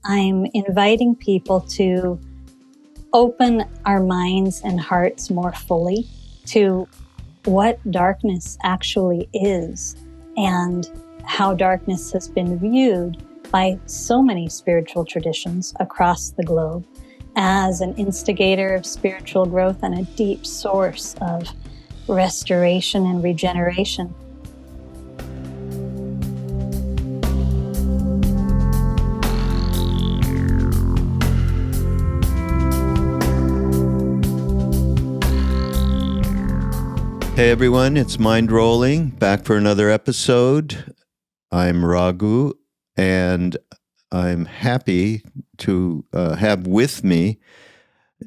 I'm inviting people to open our minds and hearts more fully to what darkness actually is and how darkness has been viewed by so many spiritual traditions across the globe as an instigator of spiritual growth and a deep source of restoration and regeneration. Hey everyone, it's Mindrolling, back for another episode. I'm Raghu, and I'm happy to have with me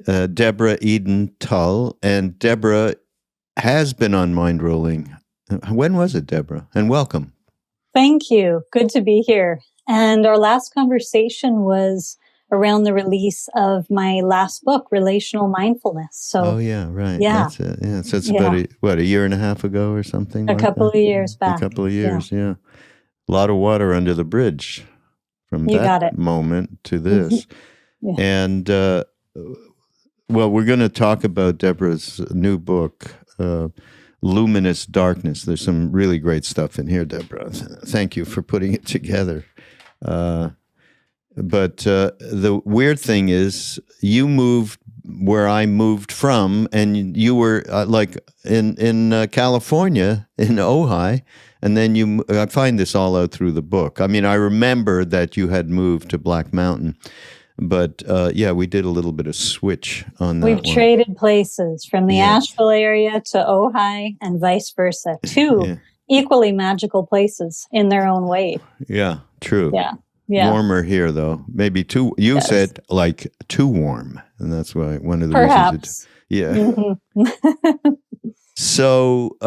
Deborah Eden Tull. And Deborah has been on Mindrolling. When was it, Deborah? And welcome. Thank you. Good to be here. And our last conversation was around the release of my last book, Relational Mindfulness. So, oh yeah, right. Yeah. That's it. Yeah. So it's about a year and a half ago or something. A couple of years back. A couple of years, yeah. A lot of water under the bridge from that moment to this. Yeah. And well, we're going to talk about Deborah's new book, Luminous Darkness. There's some really great stuff in here, Deborah. Thank you for putting it together. But the weird thing is, you moved where I moved from, and you were like in California, in Ojai, and then I find this all out through the book. I mean, I remember that you had moved to Black Mountain, but yeah, we did a little bit of switch on that. We've traded places from the Asheville area to Ojai and vice versa. Two equally magical places in their own way. Yeah, true. Yeah. Warmer here, though. Maybe too. You said like too warm, and that's why one of the reasons. Yeah. So,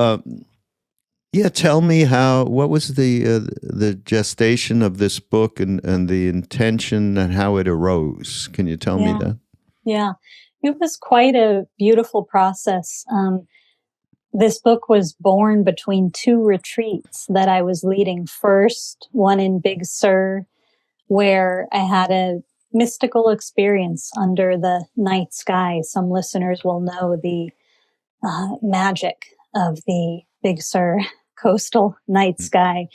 tell me what was the gestation of this book and the intention and how it arose. Can you tell me that? Yeah, it was quite a beautiful process. This book was born between two retreats that I was leading. First, one in Big Sur, where I had a mystical experience under the night sky. Some listeners will know the magic of the Big Sur coastal night sky.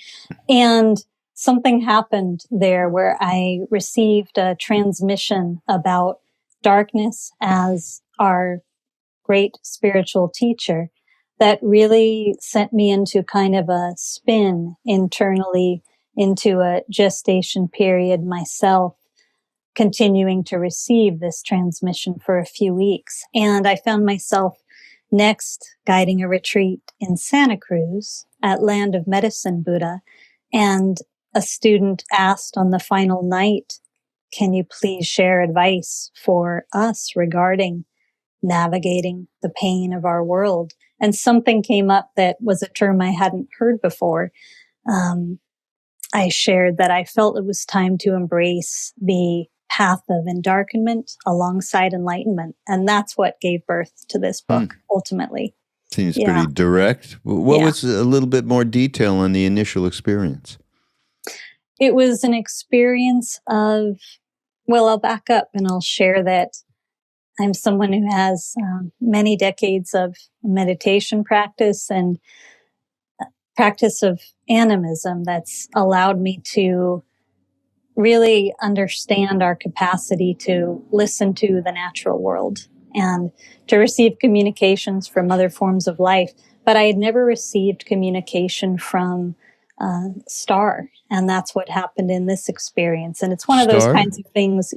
And something happened there where I received a transmission about darkness as our great spiritual teacher that really sent me into kind of a spin internally, into a gestation period myself, continuing to receive this transmission for a few weeks. And I found myself next guiding a retreat in Santa Cruz at Land of Medicine Buddha. And a student asked on the final night, can you please share advice for us regarding navigating the pain of our world? And something came up that was a term I hadn't heard before. I shared that I felt it was time to embrace the path of endarkenment alongside enlightenment. And that's what gave birth to this book, ultimately. Seems pretty direct. What was a little bit more detail on the initial experience? It was an experience of, well, I'll back up and I'll share that I'm someone who has many decades of meditation practice and practice of animism that's allowed me to really understand our capacity to listen to the natural world and to receive communications from other forms of life. But I had never received communication from star. And that's what happened in this experience. And it's one of those kinds of things,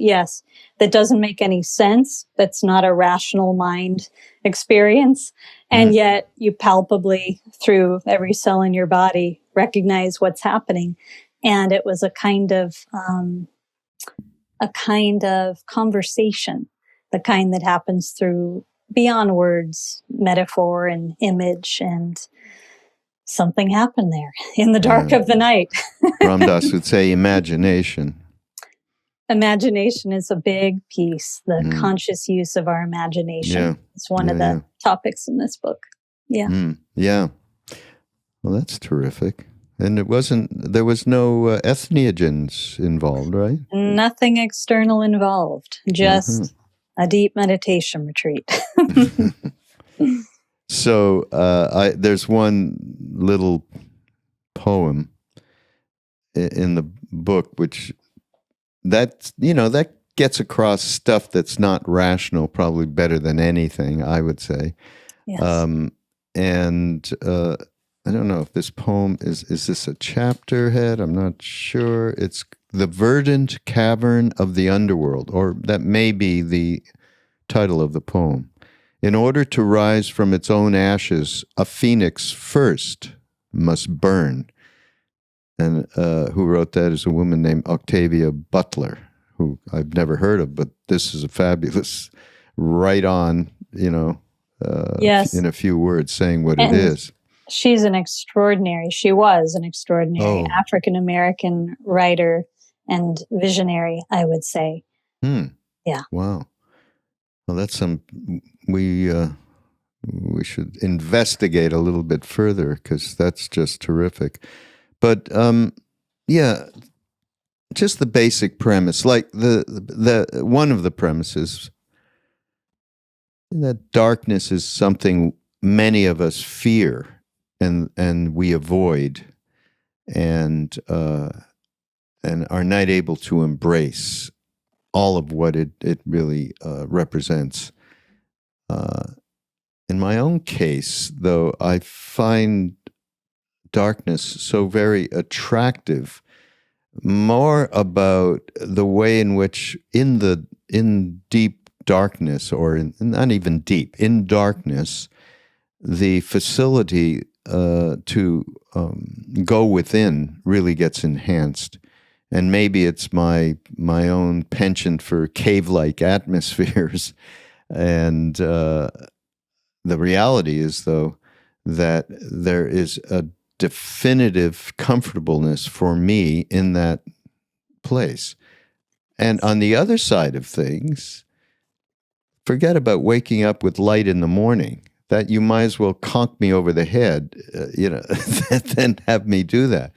that doesn't make any sense. That's not a rational mind experience. And yet you palpably, through every cell in your body, recognize what's happening. And it was a kind of conversation, the kind that happens through beyond words, metaphor and image, and something happened there in the dark of the night. Ram Dass would say imagination. Imagination is a big piece, the conscious use of our imagination. It's one of the topics in this book. Yeah. Well, that's terrific. And there was no entheogens involved, right? Nothing external involved, just a deep meditation retreat. So there's one little poem in the book that gets across stuff that's not rational probably better than anything, I would say. Yes. I don't know if this poem is this a chapter head? I'm not sure. It's The Verdant Cavern of the Underworld, or that may be the title of the poem. In order to rise from its own ashes, a phoenix first must burn. And who wrote that is a woman named Octavia Butler, who I've never heard of, but this is a fabulous, right on, yes. in a few words, saying what it is. She was an extraordinary African-American writer and visionary, I would say. Yeah. Wow. Well, that's we should investigate a little bit further, because that's just terrific. But just the basic premise, like the one of the premises, that darkness is something many of us fear and we avoid and are not able to embrace all of what it really represents. In my own case, though, I find darkness so very attractive, more about the way in which in deep darkness, or not even deep, in darkness, the facility to go within really gets enhanced. And maybe it's my own penchant for cave-like atmospheres. And the reality is, though, that there is a definitive comfortableness for me in that place. And on the other side of things, forget about waking up with light in the morning. That you might as well conk me over the head, than have me do that.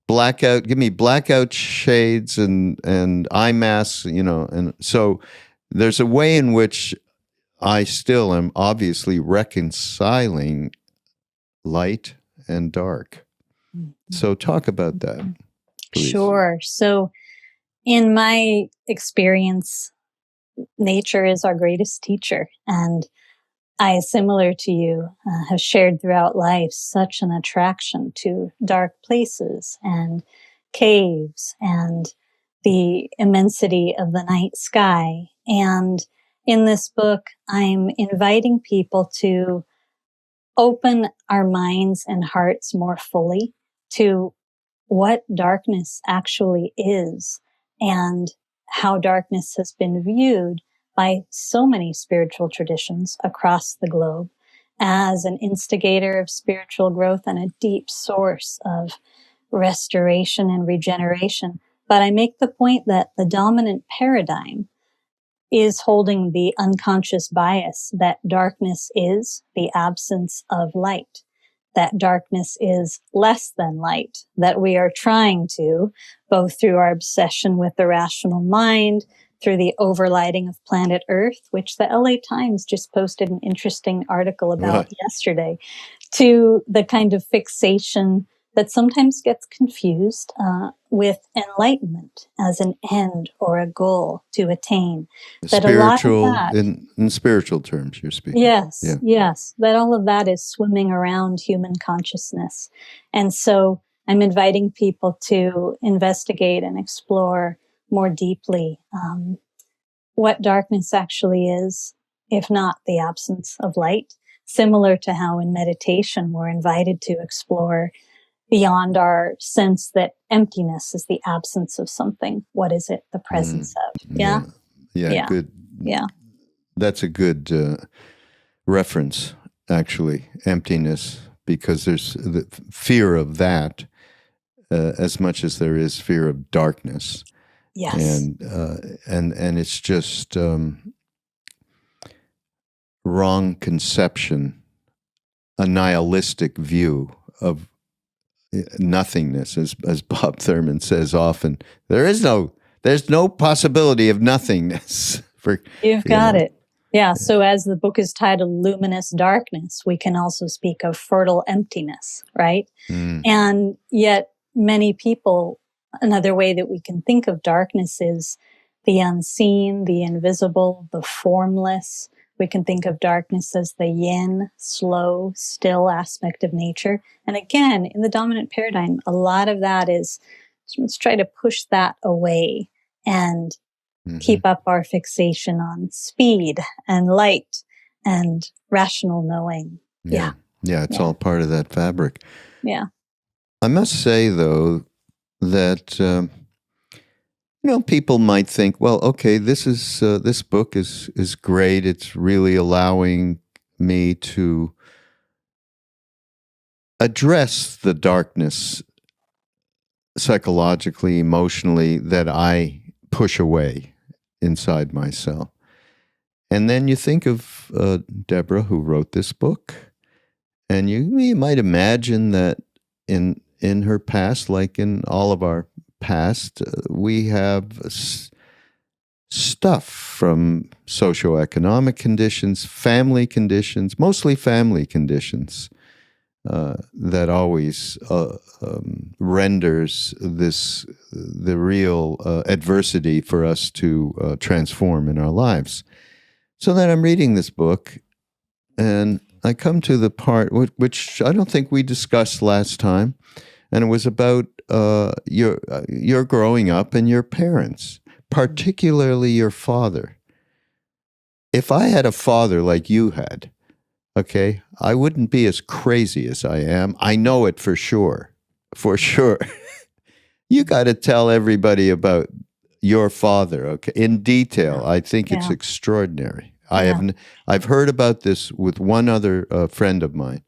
Blackout, give me blackout shades and eye masks, and so there's a way in which I still am obviously reconciling light and dark. So talk about that, please. Sure. So in my experience, nature is our greatest teacher. And I, similar to you, have shared throughout life such an attraction to dark places and caves and the immensity of the night sky. And in this book, I'm inviting people to open our minds and hearts more fully to what darkness actually is and how darkness has been viewed by so many spiritual traditions across the globe as an instigator of spiritual growth and a deep source of restoration and regeneration. But I make the point that the dominant paradigm is holding the unconscious bias that darkness is the absence of light, that darkness is less than light, that we are trying to, both through our obsession with the rational mind, through the overlighting of planet Earth, which the LA Times just posted an interesting article about yesterday, to the kind of fixation that sometimes gets confused with enlightenment as an end or a goal to attain. Spiritual, in spiritual terms, you're speaking. Yes, yes. That all of that is swimming around human consciousness. And so I'm inviting people to investigate and explore more deeply what darkness actually is, if not the absence of light, similar to how in meditation we're invited to explore beyond our sense that emptiness is the absence of something. What is it? The presence of. Yeah. Good. Yeah. That's a good reference, actually, emptiness, because there's the fear of that as much as there is fear of darkness. Yes. And it's just wrong conception, a nihilistic view of nothingness, as Bob Thurman says often. There's no possibility of nothingness. You've got it. Yeah. So as the book is titled Luminous Darkness, we can also speak of fertile emptiness, right? And yet many people, another way that we can think of darkness is the unseen, the invisible, the formless. We can think of darkness as the yin, slow, still aspect of nature. And again, in the dominant paradigm, a lot of that is, let's try to push that away and keep up our fixation on speed and light and rational knowing. Yeah, it's all part of that fabric. Yeah. I must say, though, that people might think, well, okay, this book is great. It's really allowing me to address the darkness psychologically, emotionally, that I push away inside myself. And then you think of Deborah, who wrote this book, and you might imagine that in her past, like in all of our past, we have stuff from socioeconomic conditions, family conditions, mostly family conditions, that always renders the real adversity for us to transform in our lives. So then I'm reading this book, and I come to the part which I don't think we discussed last time, and it was about your growing up and your parents, particularly your father. If I had a father like you had, okay, I wouldn't be as crazy as I am. I know it for sure. For sure. You got to tell everybody about your father, okay, in detail. I think it's extraordinary. I've heard about this with one other friend of mine,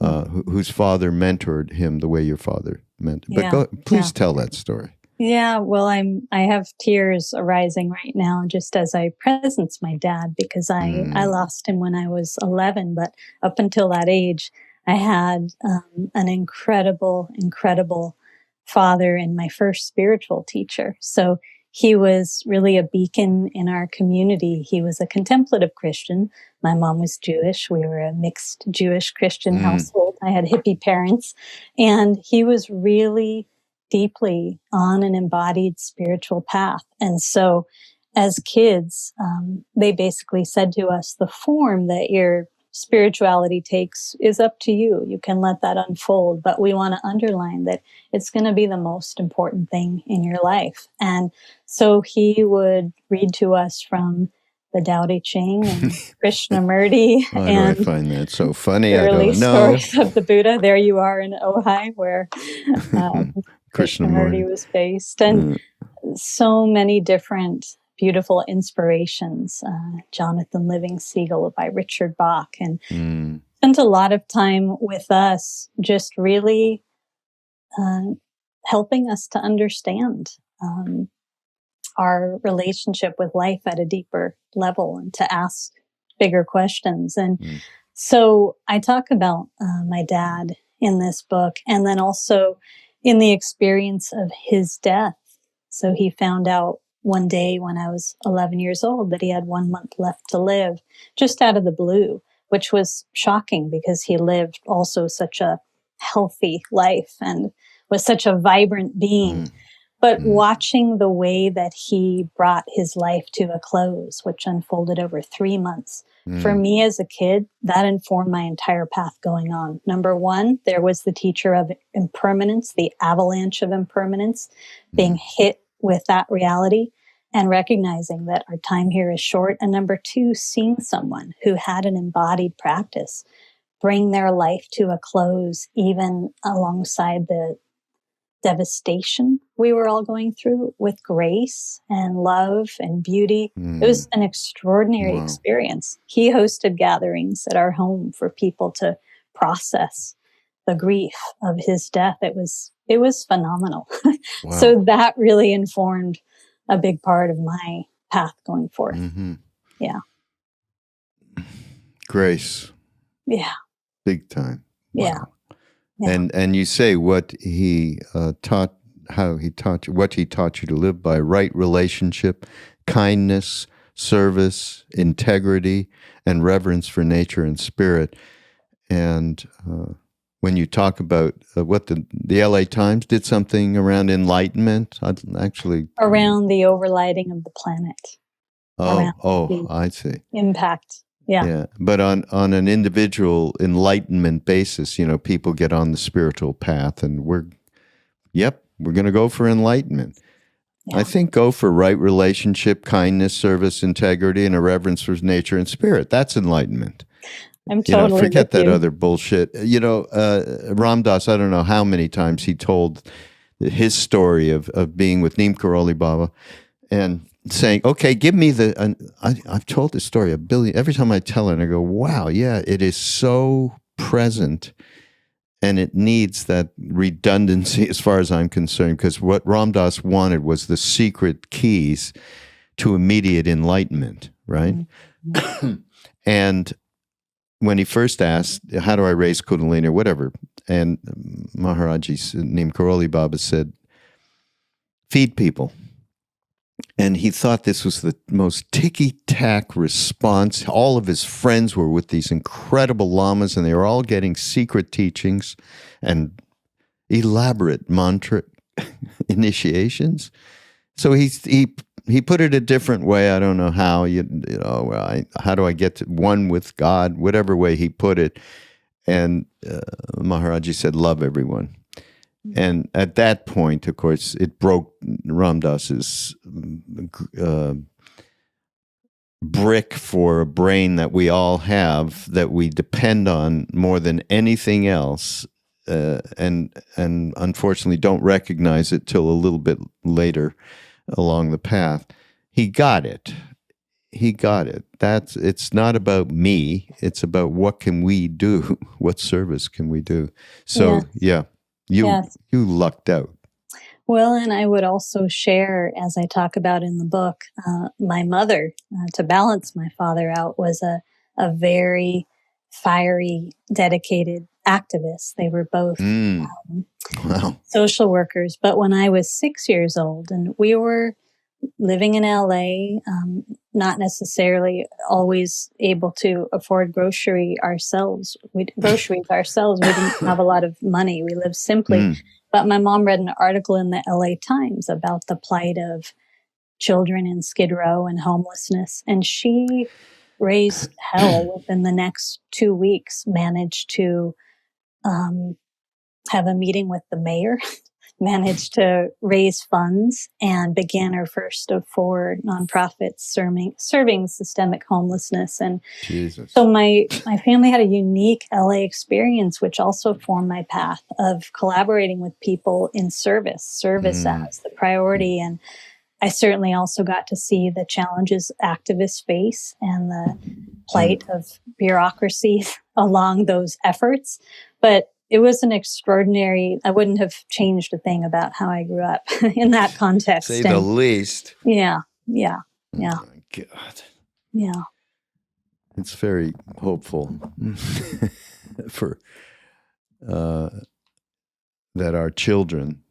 whose father mentored him the way your father meant. But please tell that story. Yeah, well, I have tears arising right now just as I presence my dad, because I lost him when I was 11. But up until that age, I had an incredible father and my first spiritual teacher. So he was really a beacon in our community. He was a contemplative Christian. My mom was Jewish. We were a mixed Jewish Christian household. I had hippie parents. And he was really deeply on an embodied spiritual path. And so as kids, they basically said to us, the form that your spirituality takes is up to you. You can let that unfold, but we want to underline that it's going to be the most important thing in your life. And so he would read to us from the Tao Te Ching and Krishnamurti. Why do I find that so funny? The I early don't know. stories of the Buddha. There you are in Ojai, where Krishnamurti was based. And so many different beautiful inspirations. Jonathan Living Siegel by Richard Bach, and spent a lot of time with us, just really helping us to understand our relationship with life at a deeper level and to ask bigger questions. And so I talk about my dad in this book, and then also in the experience of his death. So he found out one day when I was 11 years old that he had 1 month left to live, just out of the blue, which was shocking because he lived also such a healthy life and was such a vibrant being. But watching the way that he brought his life to a close, which unfolded over 3 months, for me as a kid, that informed my entire path going on. Number one, there was the teacher of impermanence, the avalanche of impermanence, being hit with that reality and recognizing that our time here is short. And number two, seeing someone who had an embodied practice bring their life to a close, even alongside the devastation we were all going through, with grace and love and beauty. It was an extraordinary experience. He hosted gatherings at our home for people to process the grief of his death. It was phenomenal. So that really informed a big part of my path going forth. Yeah. Grace. Yeah. Big time. Wow. Yeah. And you say what he taught, how he taught you, what he taught you to live by: right relationship, kindness, service, integrity, and reverence for nature and spirit. And when you talk about what the LA Times did something around enlightenment, I'd actually Around the overlighting of the planet. I see. Impact. Yeah. Yeah. But on an individual enlightenment basis, people get on the spiritual path, and we're going to go for enlightenment. Yeah. I think go for right relationship, kindness, service, integrity, and a reverence for nature and spirit. That's enlightenment. I'm totally forget that you. other bullshit. Ram Dass, I don't know how many times he told his story of being with Neem Karoli Baba and saying, okay, give me I've told this story every time I tell it, and I go, wow, yeah, it is so present, and it needs that redundancy as far as I'm concerned, because what Ram Dass wanted was the secret keys to immediate enlightenment, right? Mm-hmm. And when he first asked, how do I raise Kundalini or whatever, and Maharaji Neem Karoli Baba said, feed people. And he thought this was the most ticky-tack response. All of his friends were with these incredible lamas, and they were all getting secret teachings and elaborate mantra initiations. So he put it a different way. I don't know how. How do I get to one with God? Whatever way he put it. And Maharaji said, love everyone. And at that point, of course, it broke Ram Dass's brick for a brain that we all have, that we depend on more than anything else, and unfortunately don't recognize it till a little bit later along the path. He got it. It's not about me. It's about what can we do? What service can we do? So, yeah. You lucked out. Well, and I would also share, as I talk about in the book, my mother, to balance my father out, was a very fiery, dedicated activist. They were both social workers. But when I was 6 years old, and we were living in LA, not necessarily always able to afford groceries ourselves. We didn't have a lot of money. We lived simply. But my mom read an article in the LA Times about the plight of children in Skid Row and homelessness. And she raised hell within the next 2 weeks, managed to have a meeting with the mayor, managed to raise funds, and began her first of 4 nonprofits serving systemic homelessness. And Jesus. So my family had a unique LA experience, which also formed my path of collaborating with people in service as the priority. And I certainly also got to see the challenges activists face and the plight of bureaucracy along those efforts. But it was an extraordinary, I wouldn't have changed a thing about how I grew up in that context. Say the least. Yeah. Oh my God. Yeah. It's very hopeful for that our children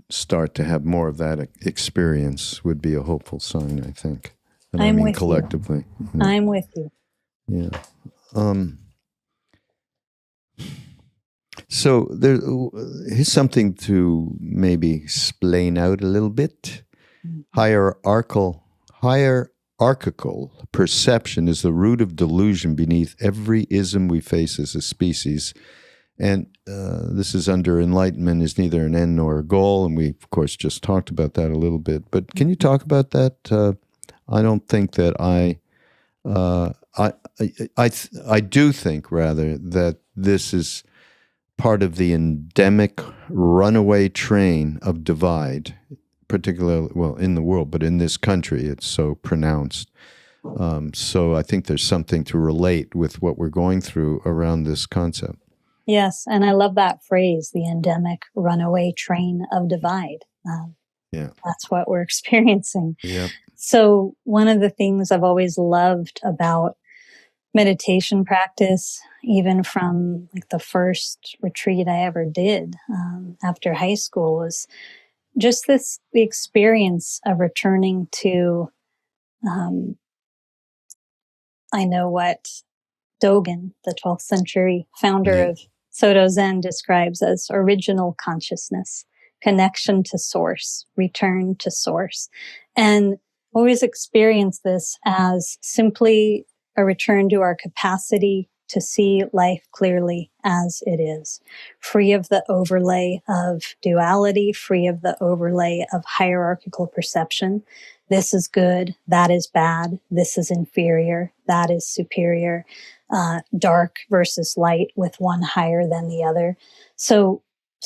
start to have more of that experience would be a hopeful sign, I think. And I'm with collectively. You. I'm with you. Yeah. So here's something to maybe explain out a little bit. Hierarchical perception is the root of delusion beneath every ism we face as a species. And this is under enlightenment is neither an end nor a goal. And we, of course, just talked about that a little bit. But can you talk about that? I don't think that I do think, rather, that this is part of the endemic runaway train of divide, particularly, well, in the world, but in this country, it's so pronounced. So I think there's something to relate with what we're going through around this concept. Yes, and I love that phrase, the endemic runaway train of divide. That's what we're experiencing. Yep. So one of the things I've always loved about meditation practice, even from like the first retreat I ever did after high school, was just the experience of returning to, I know what Dogen, the 12th century founder of Soto Zen, describes as original consciousness, connection to source, return to source. And always experience this as simply a return to our capacity to see life clearly as it is, free of the overlay of duality, free of the overlay of hierarchical perception. This is good, that is bad, this is inferior, that is superior, dark versus light, with one higher than the other.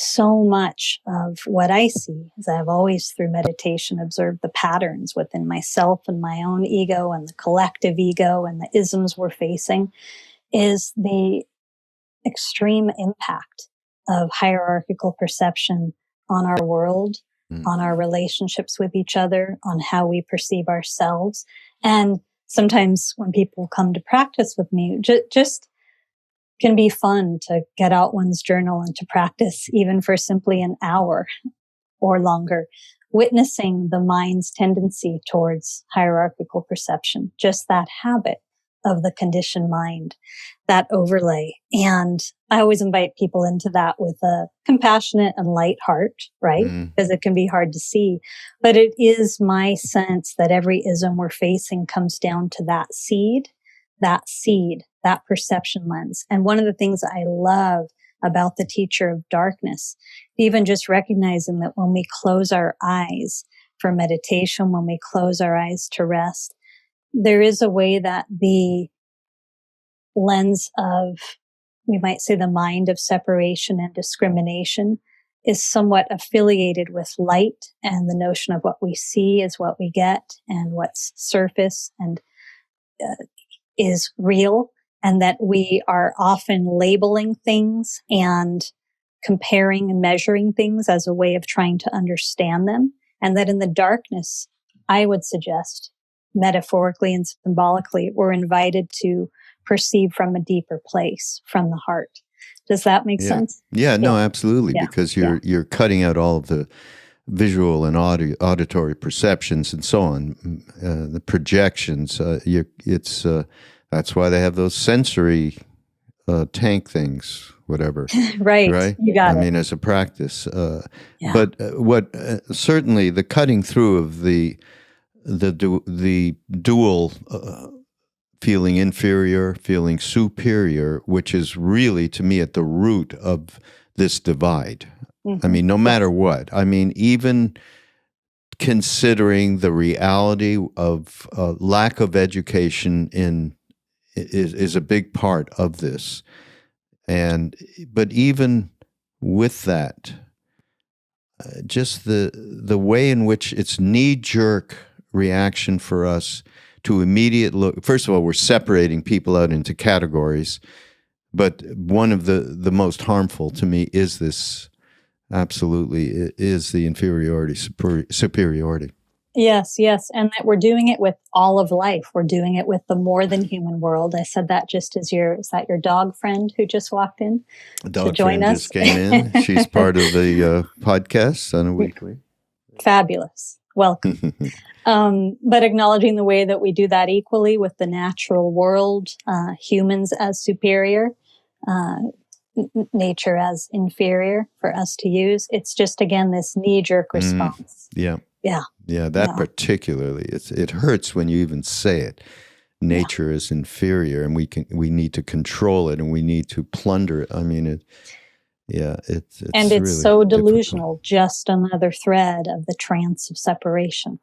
So much of what I see is I've always, through meditation, observed the patterns within myself and my own ego and the collective ego and the isms we're facing, is the extreme impact of hierarchical perception on our world, on our relationships with each other, on how we perceive ourselves. And sometimes when people come to practice with me, just can be fun to get out one's journal and to practice even for simply an hour or longer, witnessing the mind's tendency towards hierarchical perception, just that habit of the conditioned mind, that overlay. And I always invite people into that with a compassionate and light heart, right? Because it can be hard to see. But it is my sense that every ism we're facing comes down to that seed, that perception lens. And one of the things I love about the teacher of darkness, even just recognizing that when we close our eyes for meditation, when we close our eyes to rest, there is a way that the lens of, we might say, the mind of separation and discrimination is somewhat affiliated with light, and the notion of what we see is what we get, and what's surface and is real, and that we are often labeling things and comparing and measuring things as a way of trying to understand them. And that in the darkness, I would suggest, metaphorically and symbolically, we're invited to perceive from a deeper place, from the heart. Does that make sense? Yeah, no, absolutely. Yeah. Because you're cutting out all of the visual and auditory perceptions and so on, the projections. That's why they have those sensory tank things, whatever. Right. You got it. I mean, as a practice. But what certainly the cutting through of the dual feeling inferior, feeling superior, which is really, to me, at the root of this divide. I mean, no matter what. I mean, even considering the reality of lack of education is a big part of this. But even with that, just the way in which it's knee-jerk reaction for us to immediate look. First of all, we're separating people out into categories, but one of the most harmful to me is this, absolutely, is the inferiority, superiority. Yes. And that we're doing it with all of life. We're doing it with the more than human world. I said that just as is that your dog friend who just walked in to join us? Just came in. She's part of the podcast on a weekly. Fabulous. Welcome. But acknowledging the way that we do that equally with the natural world, humans as superior, nature as inferior for us to use. It's just, again, this knee-jerk response. That particularly, it hurts when you even say it. Nature is inferior, and we need to control it, and we need to plunder it. I mean, it's and it's really so delusional. Difficult. Just another thread of the trance of separation.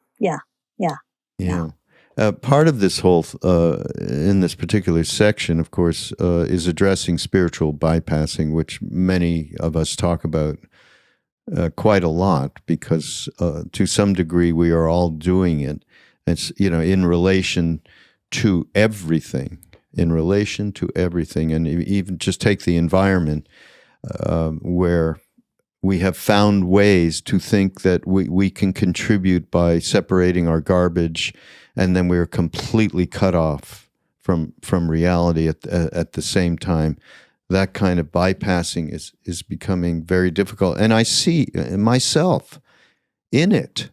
Part of this whole, in this particular section, of course, is addressing spiritual bypassing, which many of us talk about quite a lot, because to some degree we are all doing it. It's, in relation to everything, and even just take the environment where we have found ways to think that we can contribute by separating our garbage, and then we're completely cut off from reality at the same time. That kind of bypassing is becoming very difficult, and I see myself in it.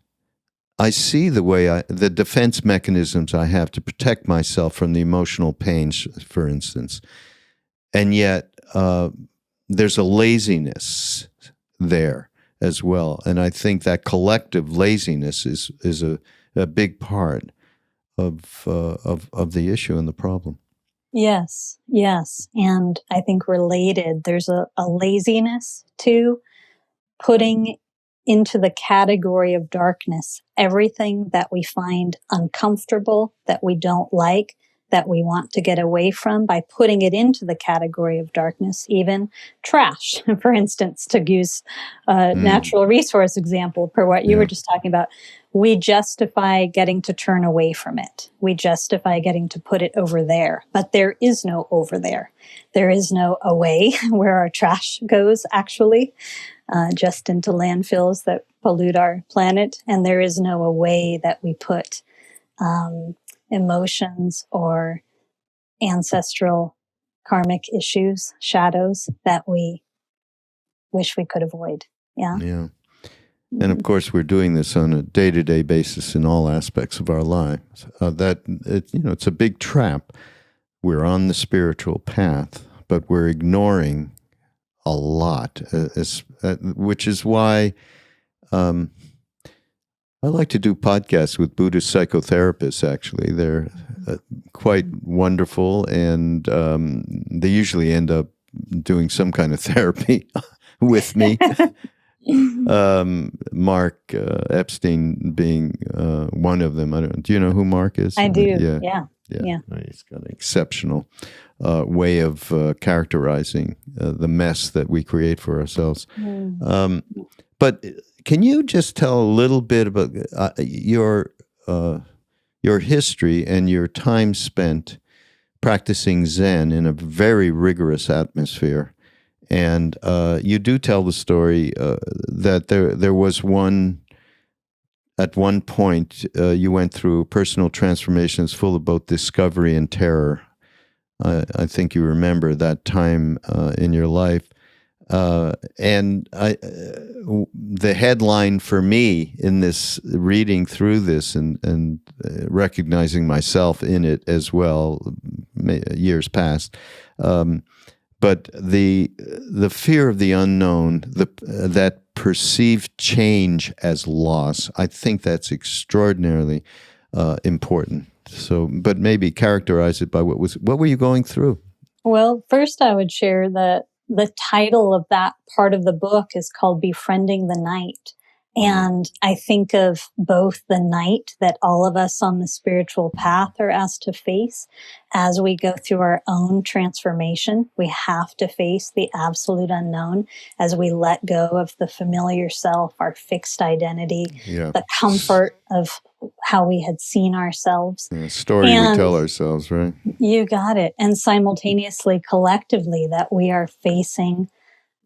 I see the defense mechanisms I have to protect myself from the emotional pain, for instance, and yet there's a laziness there as well, and I think that collective laziness is a big part of the issue and the problem. Yes, yes. And I think related, there's a laziness to putting into the category of darkness everything that we find uncomfortable, that we don't like, that we want to get away from, by putting it into the category of darkness, even trash, for instance, to use a natural resource example for what you were just talking about. We justify getting to turn away from it. We justify getting to put it over there. But there is no over there. There is no away where our trash goes, actually, just into landfills that pollute our planet. And there is no away that we put emotions or ancestral karmic issues, shadows that we wish we could avoid. Yeah. Yeah. And of course, we're doing this on a day-to-day basis in all aspects of our lives. It's a big trap. We're on the spiritual path, but we're ignoring a lot, which is why I like to do podcasts with Buddhist psychotherapists. Actually, they're quite wonderful, and they usually end up doing some kind of therapy with me. Mark Epstein being one of them. Do you know who Mark is? I do. Yeah. He's got an exceptional way of characterizing the mess that we create for ourselves. But can you just tell a little bit about your history and your time spent practicing Zen in a very rigorous atmosphere? And you do tell the story that there was at one point you went through personal transformations full of both discovery and terror. I think you remember that time in your life. And the headline for me in this, reading through this and recognizing myself in it as well, years past, but the fear of the unknown, that perceived change as loss, I think that's extraordinarily important. So, but maybe characterize it by what were you going through? Well, first I would share that the title of that part of the book is called Befriending the Night. And I think of both the night that all of us on the spiritual path are asked to face as we go through our own transformation. We have to face the absolute unknown as we let go of the familiar self, our fixed identity, the comfort of how we had seen ourselves. The story we tell ourselves, right? You got it. And simultaneously, collectively, that we are facing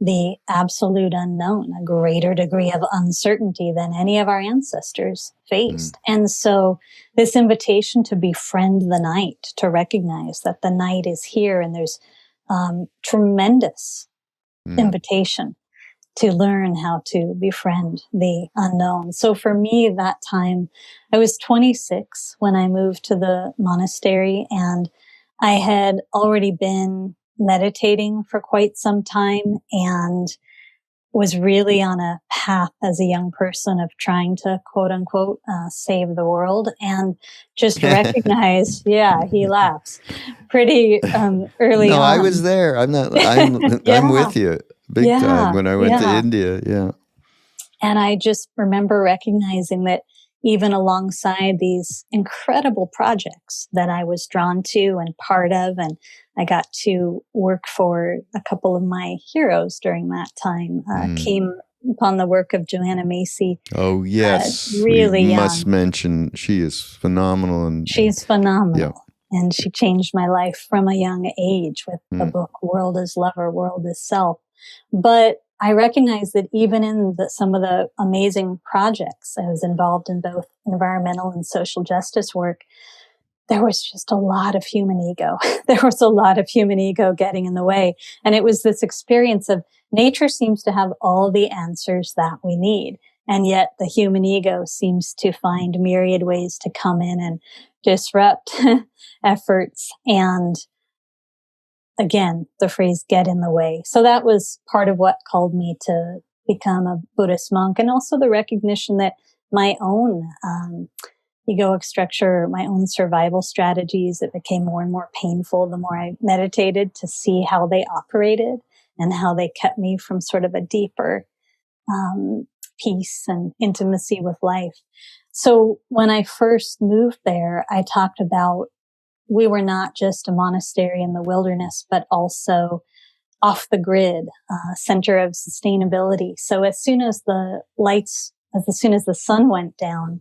the absolute unknown, a greater degree of uncertainty than any of our ancestors faced. And so this invitation to befriend the night, to recognize that the night is here, and there's tremendous invitation to learn how to befriend the unknown. So for me, that time, I was 26 when I moved to the monastery, and I had already been meditating for quite some time and was really on a path as a young person of trying to, quote unquote, save the world, and just recognize, he laughs, pretty early on. No, I was there. I'm with you big time when I went to India. Yeah. And I just remember recognizing that even alongside these incredible projects that I was drawn to and part of, and I got to work for a couple of my heroes during that time, came upon the work of Joanna Macy. Oh, yes. Really we young. Must mention she is phenomenal. She's phenomenal. Yeah. And she changed my life from a young age with the book, World is Lover, World is Self. But I recognize that even in some of the amazing projects, I was involved in both environmental and social justice work, there was just a lot of human ego. There was a lot of human ego getting in the way. And it was this experience of nature seems to have all the answers that we need. And yet the human ego seems to find myriad ways to come in and disrupt efforts. And again, the phrase get in the way. So that was part of what called me to become a Buddhist monk, and also the recognition that my own egoic structure, my own survival strategies, it became more and more painful the more I meditated to see how they operated and how they kept me from sort of a deeper peace and intimacy with life. So when I first moved there, I talked about we were not just a monastery in the wilderness, but also off the grid, center of sustainability. So as soon as the sun went down,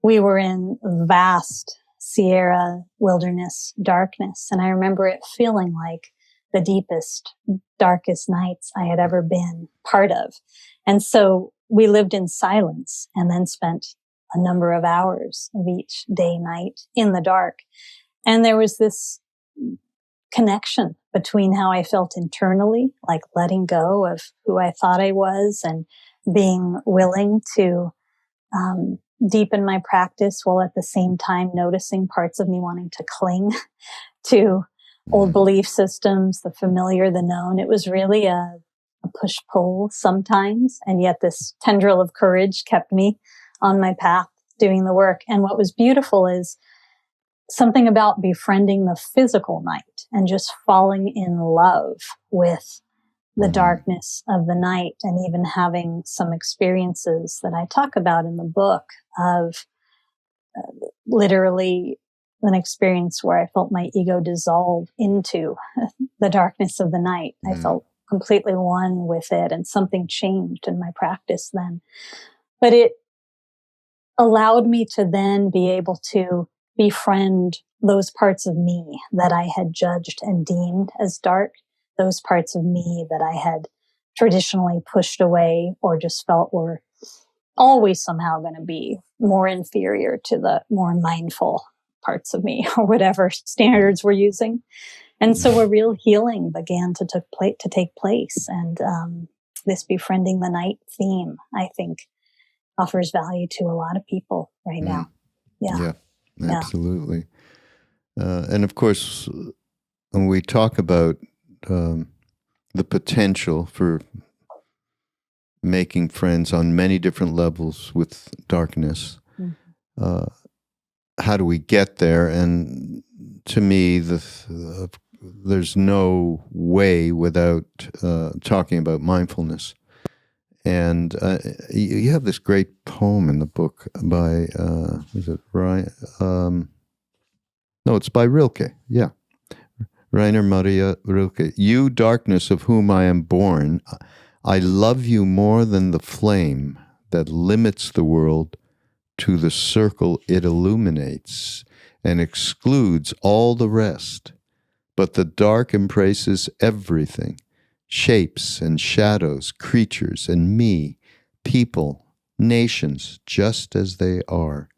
we were in vast Sierra wilderness darkness. And I remember it feeling like the deepest, darkest nights I had ever been part of. And so we lived in silence and then spent a number of hours of each day, night in the dark. And there was this connection between how I felt internally, like letting go of who I thought I was and being willing to deepen my practice while at the same time noticing parts of me wanting to cling to old belief systems, the familiar, the known. It was really a push-pull sometimes, and yet this tendril of courage kept me on my path doing the work. And what was beautiful is something about befriending the physical night and just falling in love with the darkness of the night, and even having some experiences that I talk about in the book of literally an experience where I felt my ego dissolve into the darkness of the night. I felt completely one with it, and something changed in my practice then. But it allowed me to then be able to befriend those parts of me that I had judged and deemed as dark, those parts of me that I had traditionally pushed away or just felt were always somehow going to be more inferior to the more mindful parts of me, or whatever standards we're using. And so a real healing began to take place. And this befriending the night theme, I think, offers value to a lot of people right now. Yeah, absolutely. And of course, when we talk about the potential for making friends on many different levels with darkness, how do we get there? And to me, there's no way without talking about mindfulness. And you have this great poem in the book by, is it Ryan? No, it's by Rilke. Yeah. Rainer Maria Rilke. You, darkness of whom I am born, I love you more than the flame that limits the world to the circle it illuminates and excludes all the rest. But the dark embraces everything, shapes and shadows, creatures and me, people, nations, just as they are.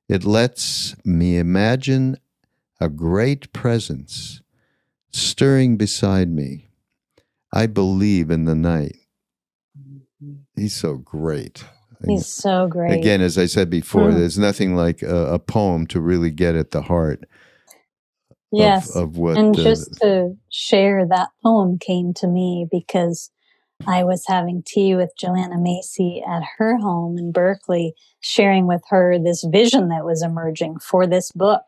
It lets me imagine a great presence stirring beside me. I believe in the night. He's so great. He's so great. Again, as I said before, there's nothing like a poem to really get at the heart. Yes. Of what, and just to share, that poem came to me because I was having tea with Joanna Macy at her home in Berkeley, sharing with her this vision that was emerging for this book.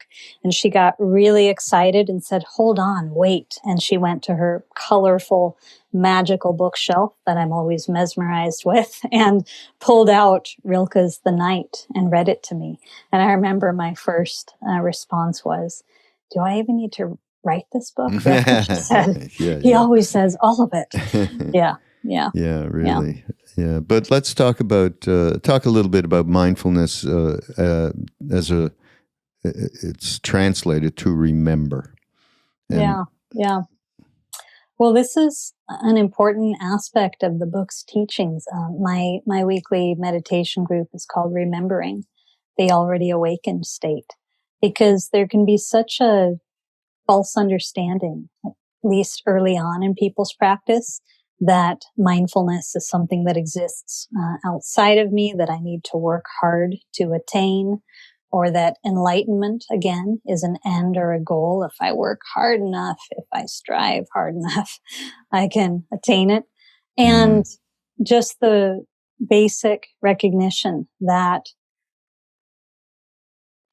And she got really excited and said, hold on, wait. And she went to her colorful, magical bookshelf that I'm always mesmerized with and pulled out Rilke's The Night and read it to me. And I remember my first response was, do I even need to write this book? She said, he always says all of it. Yeah, really. Yeah, but let's talk a little bit about mindfulness as it's translated to remember. And yeah. Well, this is an important aspect of the book's teachings. My weekly meditation group is called Remembering the Already Awakened State. because there can be such a false understanding, at least early on in people's practice, that mindfulness is something that exists outside of me, that I need to work hard to attain, or that enlightenment, again, is an end or a goal. If I work hard enough, if I strive hard enough, I can attain it. And just the basic recognition that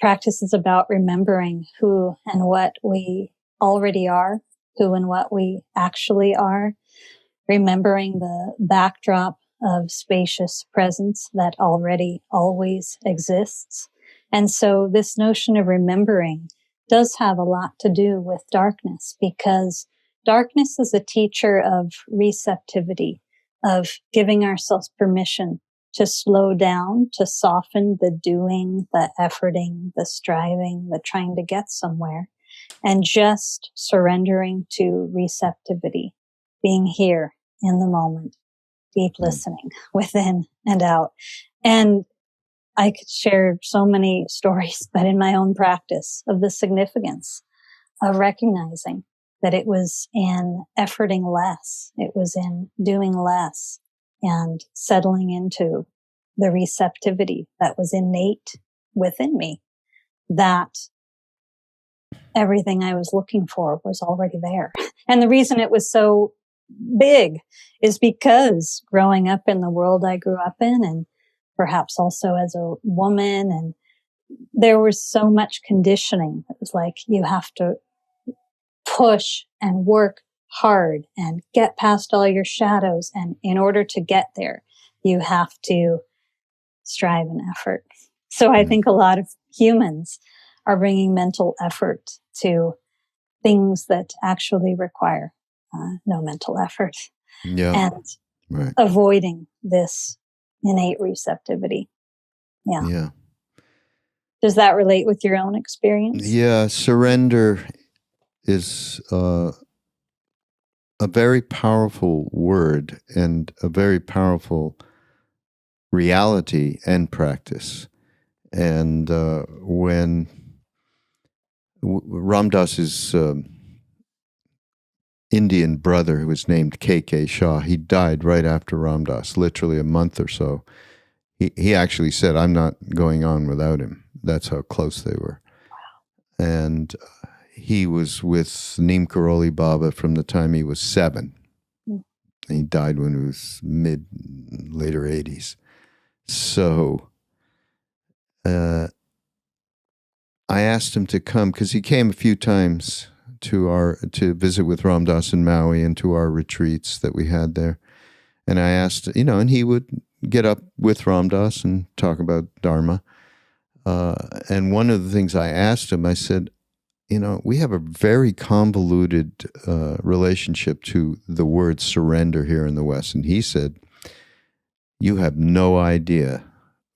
practice is about remembering who and what we already are, who and what we actually are, remembering the backdrop of spacious presence that already always exists. And so this notion of remembering does have a lot to do with darkness, because darkness is a teacher of receptivity, of giving ourselves permission to slow down, to soften the doing, the efforting, the striving, the trying to get somewhere, and just surrendering to receptivity, being here in the moment, deep listening within and out. And I could share so many stories, but in my own practice, of the significance of recognizing that it was in efforting less, it was in doing less, and settling into the receptivity that was innate within me, that everything I was looking for was already there. And the reason it was so big is because growing up in the world I grew up in, and perhaps also as a woman, and there was so much conditioning. It was like, you have to push and work hard and get past all your shadows. And in order to get there, you have to strive and effort. So I think a lot of humans are bringing mental effort to things that actually require no mental effort, and avoiding this innate receptivity. Yeah. Does that relate with your own experience? Yeah, surrender is a very powerful word and a very powerful reality and practice. And when Ram Dass's Indian brother, who was named K.K. Shah, he died right after Ram Dass, literally a month or so. He actually said, "I'm not going on without him." That's how close they were. Wow. And he was with Neem Karoli Baba from the time he was 7. And he died when he was later 80s. So I asked him to come, because he came a few times to visit with Ram Dass in Maui and to our retreats that we had there. And I asked, and he would get up with Ram Dass and talk about dharma. And one of the things I asked him, I said, we have a very convoluted relationship to the word surrender here in the West. And he said, "You have no idea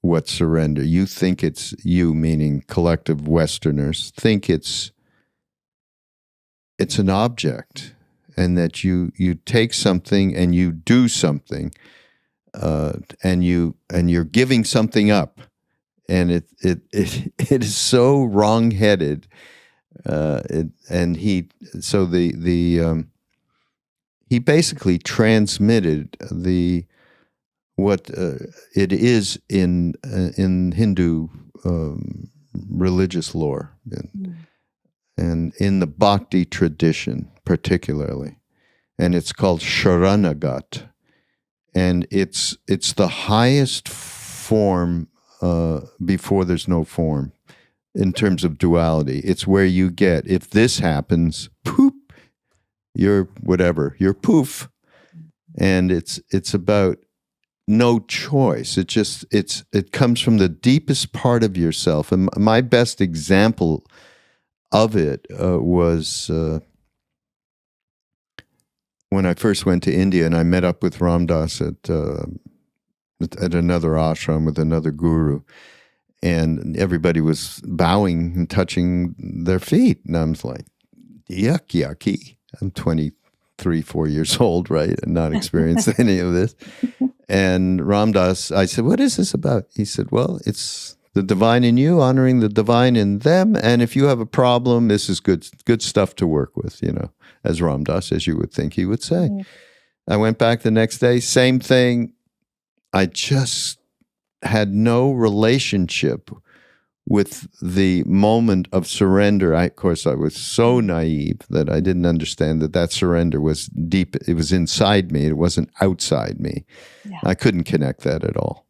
what surrender. You think it's you," meaning collective Westerners, think it's an object, and that you take something and you do something, and you're giving something up, and it is so wrong-headed. He basically transmitted what it is in Hindu religious lore. And in the Bhakti tradition, particularly, and it's called Sharanagat, and it's the highest form before there's no form in terms of duality. It's where you get, if this happens, poop, you're whatever, you're poof, and it's about no choice. It comes from the deepest part of yourself. And my best example of it was when I first went to India, and I met up with Ram Dass at another ashram with another guru, and everybody was bowing and touching their feet, and I was like, yucky. I'm 23, 4 years old, right, and not experienced any of this. And Ram Dass, I said, "What is this about?" He said, "Well, it's the divine in you, honoring the divine in them. And if you have a problem, this is good stuff to work with, as Ram Dass, as you would think he would say. I went back the next day, same thing. I just had no relationship with the moment of surrender. Of course, I was so naive that I didn't understand that surrender was deep. It was inside me. It wasn't outside me. Yeah. I couldn't connect that at all.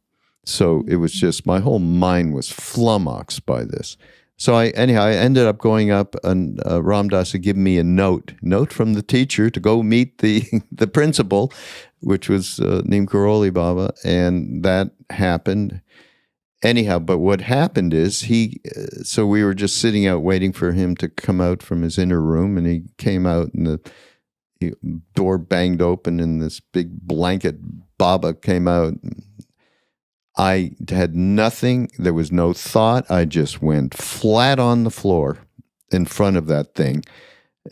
So it was just, my whole mind was flummoxed by this. So I ended up going up, and Ram Dass had given me a note from the teacher to go meet the principal, which was Neem Karoli Baba, and that happened. Anyhow, but what happened is so we were just sitting out waiting for him to come out from his inner room, and he came out, and the door banged open, and this big blanket Baba came out. I had nothing. There was no thought. I just went flat on the floor in front of that thing.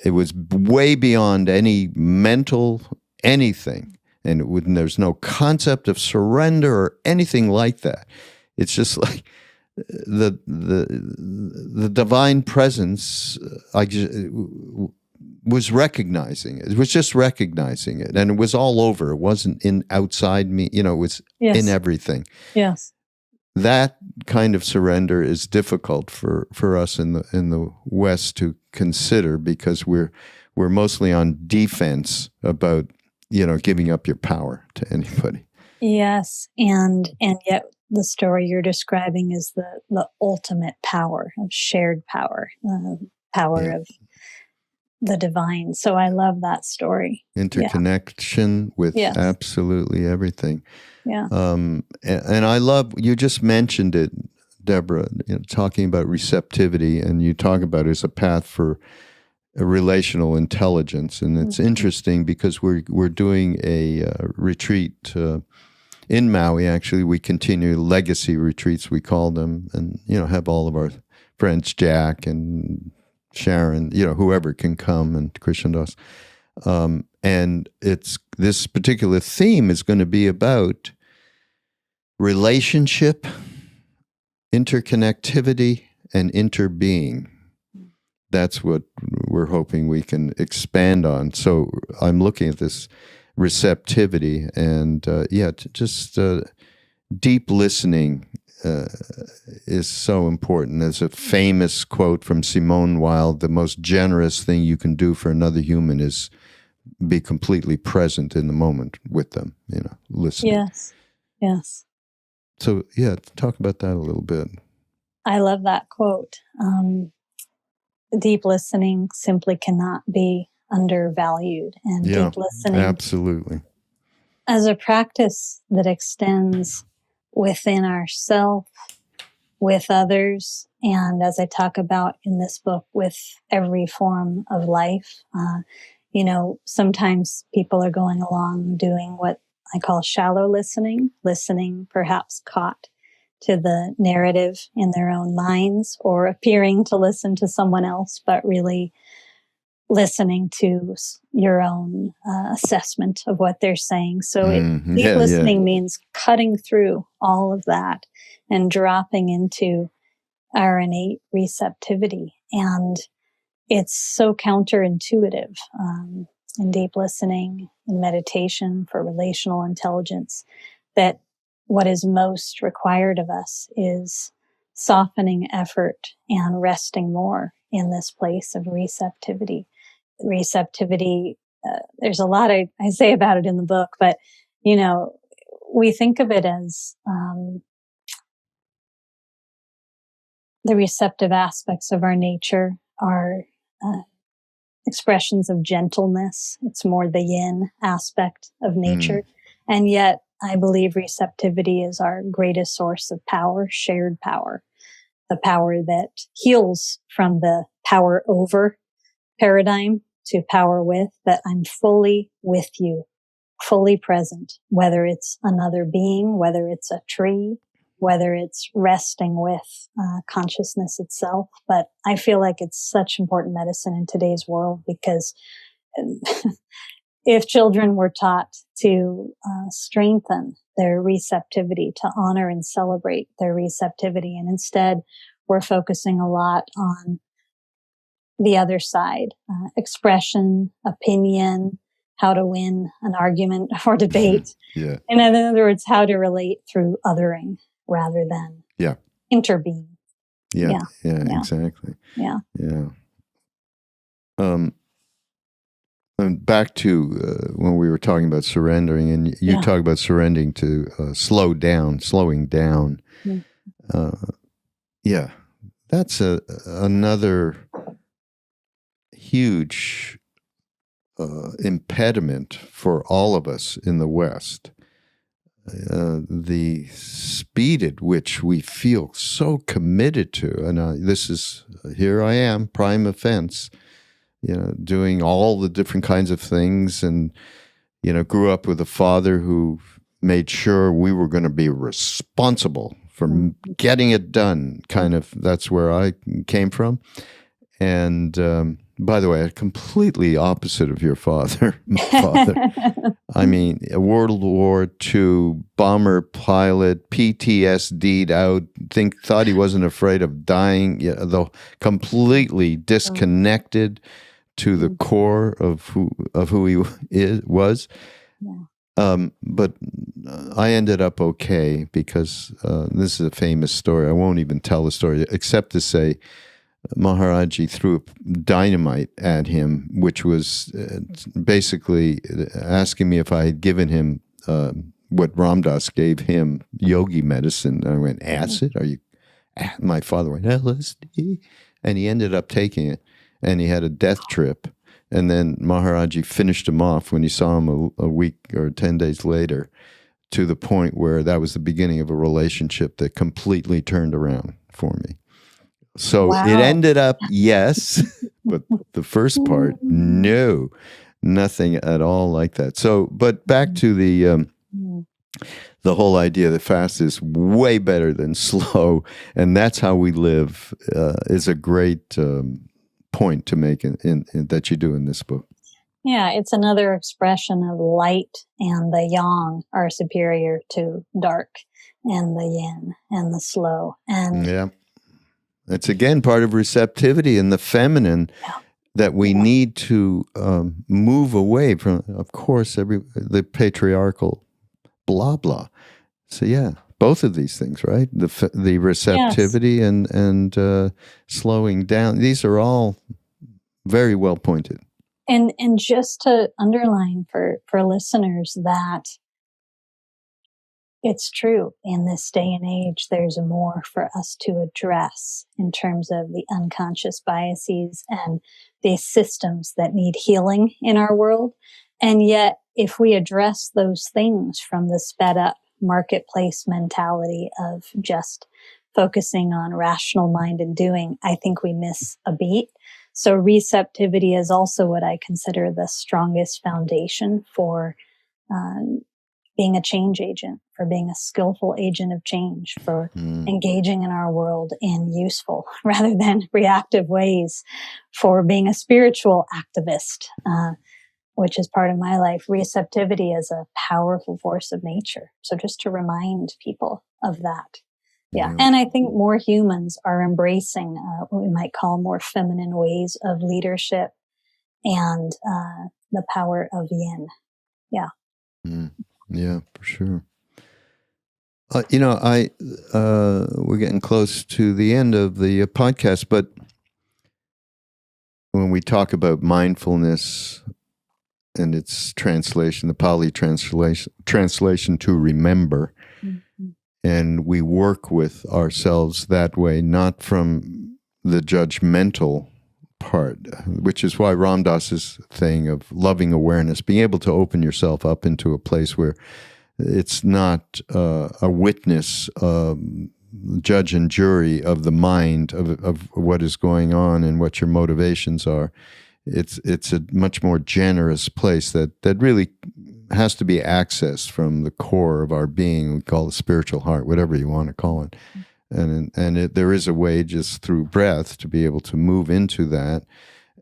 It was way beyond any mental anything. And there's no concept of surrender or anything like that. It's just like the divine presence. Was recognizing it. It was just recognizing it, and it was all over. It wasn't outside me. It was in everything. Yes, that kind of surrender is difficult for us in the West to consider, because we're mostly on defense about giving up your power to anybody. Yes, and yet the story you're describing is the ultimate power of shared power, power of the divine. So I love that story. Interconnection with absolutely everything. Yeah. And I love, you just mentioned it, Deborah, talking about receptivity, and you talk about it as a path for a relational intelligence. And it's interesting because we're doing a retreat in Maui. Actually, we continue legacy retreats, we call them, and have all of our friends, Jack and Sharon, whoever can come, and Krishna Das. And this particular theme is going to be about relationship, interconnectivity, and interbeing. That's what we're hoping we can expand on. So I'm looking at this receptivity, and just deep listening is so important. There's a famous quote from Simone Weil: the most generous thing you can do for another human is be completely present in the moment with them, listening. Yes. So, talk about that a little bit. I love that quote. Deep listening simply cannot be undervalued. And deep listening, absolutely, as a practice that extends within ourselves, with others, and as I talk about in this book, with every form of life. Sometimes people are going along doing what I call shallow listening perhaps caught to the narrative in their own minds, or appearing to listen to someone else, but really listening to your own assessment of what they're saying. So deep listening means cutting through all of that and dropping into our innate receptivity. And it's so counterintuitive in deep listening, in meditation for relational intelligence, that what is most required of us is softening effort and resting more in this place of receptivity. Receptivity, there's a lot I say about it in the book, but, we think of it as the receptive aspects of our nature are expressions of gentleness. It's more the yin aspect of nature. And yet I believe receptivity is our greatest source of power, shared power, the power that heals from the power over paradigm to power with, that I'm fully with you, fully present, whether it's another being, whether it's a tree, whether it's resting with consciousness itself. But I feel like it's such important medicine in today's world, because if children were taught to strengthen their receptivity, to honor and celebrate their receptivity. And instead, we're focusing a lot on the other side, expression, opinion, how to win an argument or debate. Yeah. And in other words, how to relate through othering rather than intervene. Yeah, exactly. Yeah. And back to when we were talking about surrendering, and you talk about surrendering to slowing down. That's another huge impediment for all of us in the West. The speed at which we feel so committed to, and here I am, prime offense, doing all the different kinds of things, and grew up with a father who made sure we were going to be responsible for getting it done. Kind of, that's where I came from. And by the way, completely opposite of your father. I mean, a World War II bomber pilot, PTSD'd out, thought he wasn't afraid of dying, though completely disconnected to the core of who he was. But I ended up okay because this is a famous story. I won't even tell the story except to say Maharaji threw dynamite at him, which was basically asking me if I had given him what Ram Dass gave him, yogi medicine. And I went, acid? Are you? My father went, LSD. And he ended up taking it, and he had a death trip. And then Maharaji finished him off when he saw him a week or 10 days later, to the point where that was the beginning of a relationship that completely turned around for me. So it ended up, yes, but the first part, no, nothing at all like that. So, but back to the whole idea that fast is way better than slow, and that's how we live, is a great point to make in that you do in this book. Yeah, it's another expression of light, and the yang are superior to dark, and the yin and the slow. And it's again part of receptivity and the feminine that we need to move away from, of course, the patriarchal blah blah. So both of these things, right? The receptivity and slowing down. These are all very well pointed. And just to underline for listeners that it's true, in this day and age, there's more for us to address in terms of the unconscious biases and the systems that need healing in our world. And yet, if we address those things from the sped up marketplace mentality of just focusing on rational mind and doing, I think we miss a beat. So receptivity is also what I consider the strongest foundation for being a change agent, for being a skillful agent of change, for engaging in our world in useful rather than reactive ways, for being a spiritual activist, which is part of my life. Receptivity is a powerful force of nature. So just to remind people of that. Yeah. And I think more humans are embracing what we might call more feminine ways of leadership and the power of yin. Yeah. Yeah, for sure. We're getting close to the end of the podcast, but when we talk about mindfulness and its translation, the Pali translation to remember, and we work with ourselves that way, not from the judgmental part, which is why Ram Dass's thing of loving awareness, being able to open yourself up into a place where it's not a witness, judge and jury of the mind of what is going on and what your motivations are. It's a much more generous place that really has to be accessed from the core of our being. We call it spiritual heart, whatever you want to call it. And there is a way just through breath to be able to move into that.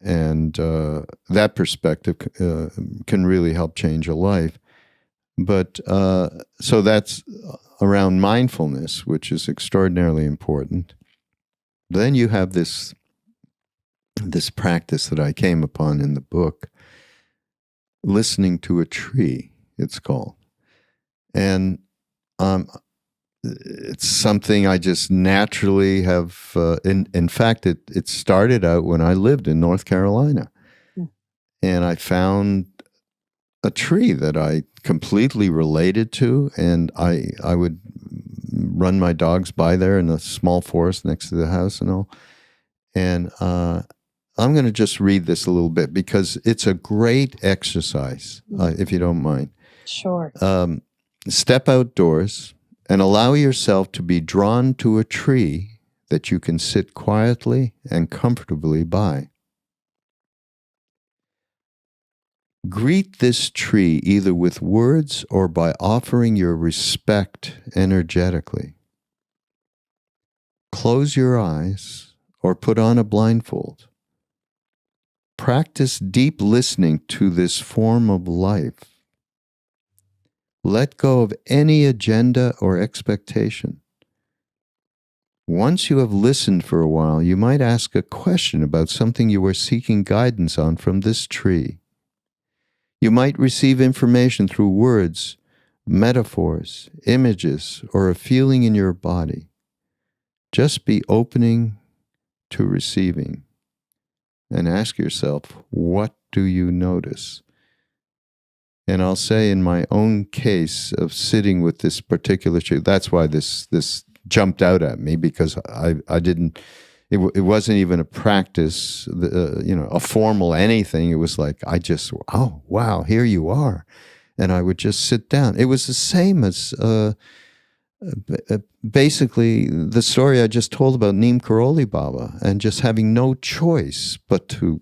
And that perspective can really help change a life. But so that's around mindfulness, which is extraordinarily important. Then you have this practice that I came upon in the book, listening to a tree, it's called. And it's something I just naturally have. In fact, it started out when I lived in North Carolina. And I found a tree that I completely related to, and I would run my dogs by there in the small forest next to the house and all. And I'm going to just read this a little bit because it's a great exercise, if you don't mind. Sure. Step outdoors and allow yourself to be drawn to a tree that you can sit quietly and comfortably by. Greet this tree either with words or by offering your respect energetically. Close your eyes or put on a blindfold. Practice deep listening to this form of life. Let go of any agenda or expectation. Once you have listened for a while, you might ask a question about something you are seeking guidance on from this tree. You might receive information through words, metaphors, images, or a feeling in your body. Just be opening to receiving and ask yourself, what do you notice? And I'll say in my own case of sitting with this particular tree, that's why this jumped out at me, because I didn't. It wasn't even a practice, a formal anything. It was like, oh, wow, here you are. And I would just sit down. It was the same as basically the story I just told about Neem Karoli Baba and just having no choice but to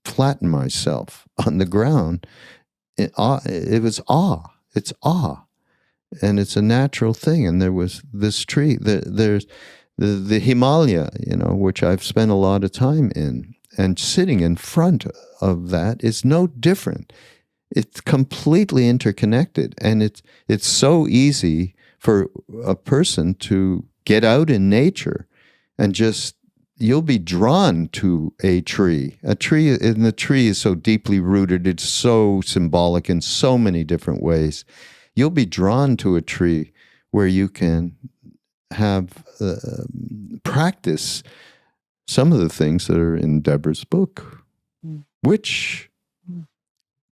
flatten myself on the ground. It was awe. It's awe. And it's a natural thing. And there was this tree. There's the Himalaya, which I've spent a lot of time in, and sitting in front of that is no different. It's completely interconnected, and it's so easy for a person to get out in nature and just, you'll be drawn to a tree. And the tree is so deeply rooted, it's so symbolic in so many different ways. You'll be drawn to a tree where you can have practice some of the things that are in Deborah's book, which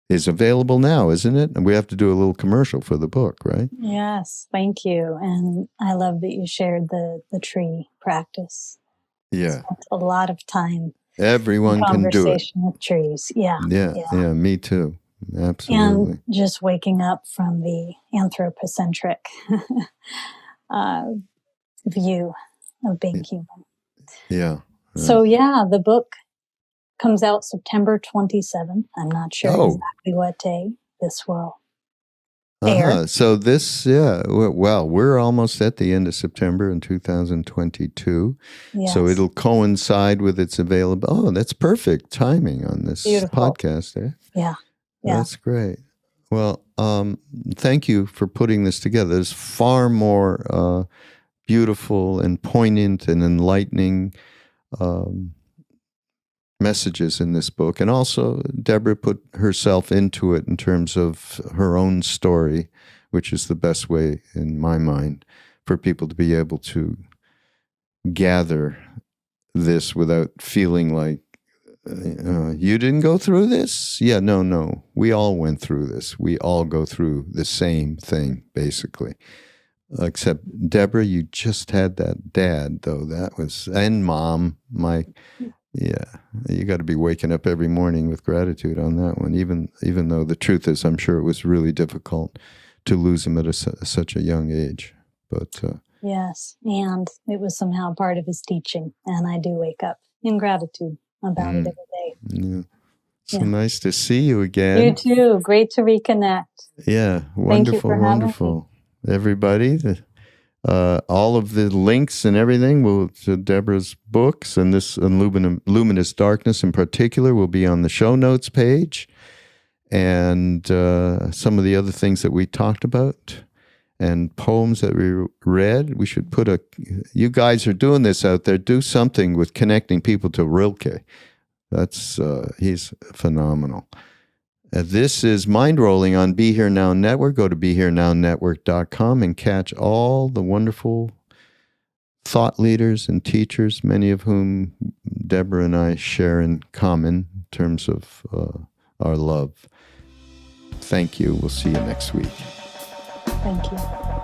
is available now, isn't it? And we have to do a little commercial for the book, right? Yes, thank you. And I love that you shared the tree practice. Yeah. Spent a lot of time. Everyone can do it. Conversation with trees. Yeah. Yeah, me too. Absolutely. And just waking up from the anthropocentric view of being human. Yeah. So the book comes out September 27th. I'm not sure exactly what day this will air. So this, we're almost at the end of September in 2022. Yes. So it'll coincide with its available. Oh, that's perfect timing on this podcast. Eh? Yeah. That's great. Well, thank you for putting this together. There's far more beautiful and poignant and enlightening messages in this book. And also, Deborah put herself into it in terms of her own story, which is the best way, in my mind, for people to be able to gather this without feeling like, you didn't go through this? Yeah, no. We all went through this. We all go through the same thing, basically. Except, Deborah, you just had that dad, though. And mom, you got to be waking up every morning with gratitude on that one, even though the truth is, I'm sure it was really difficult to lose him at such a young age. But yes, and it was somehow part of his teaching, and I do wake up in gratitude about it every day. Yeah. So nice to see you again. You too. Great to reconnect. Yeah, wonderful. Everybody, all of the links and everything to Deborah's books and this Luminous Darkness in particular will be on the show notes page. and some of the other things that we talked about and poems that we read. We should put you guys are doing this out there, do something with connecting people to Rilke. He's phenomenal. This is Mindrolling on Be Here Now Network. Go to BeHereNowNetwork.com and catch all the wonderful thought leaders and teachers, many of whom Deborah and I share in common in terms of our love. Thank you. We'll see you next week. Thank you.